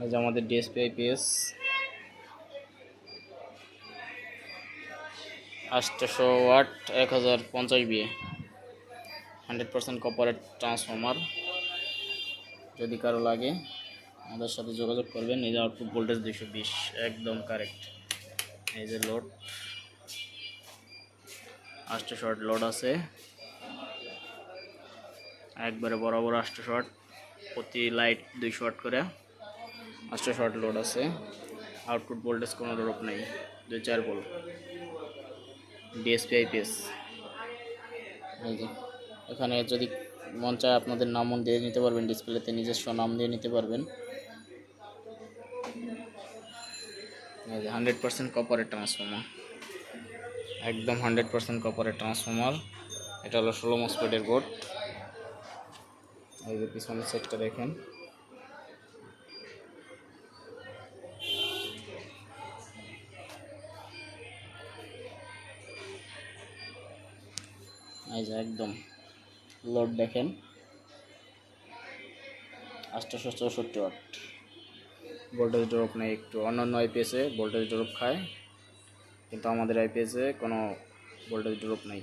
এই যে আমাদের ডিএসপি আইপিএস 800 ওয়াট 1050 বিএ 100% কপারেট ট্রান্সফর্মার। যদি কারো লাগে আমাদের সাথে যোগাযোগ করবেন। এই যে আউটপুট ভোল্টেজ 220 একদম কারেক্ট। এই যে লোড 800 ওয়াট লোড আছে, একবারে বরাবর 800 ওয়াট, প্রতি লাইট 200 ওয়াট করে 800 ওয়াট লোড আছে। আউটপুট ভোল্টেজ কোনো ড্রপ নেই, 2-4 ভোল্ট। DSP IPS. এই যে এখানে যদি মন চায় আপনাদের নামও দিয়ে নিতে পারবেন, ডিসপ্লেতে নিজস্ব নাম দিয়ে নিতে পারবেন। এই যে 100% কপারেট ট্রান্সফর্মার, একদম 100% কপারেট ট্রান্সফর্মার। এটা হলো 16 মসফেটের বোর্ড। এই যে পিছনের সেটটা দেখেন, এই যে একদম লোড দেখেন 864 ওয়াট। ভোল্টেজ ড্রপ নেই একটু। অন্যান্য আইপিএসে ভোল্টেজ ড্রপ খায়, কিন্তু আমাদের আইপিএসে কোনো ভোল্টেজ ড্রপ নেই।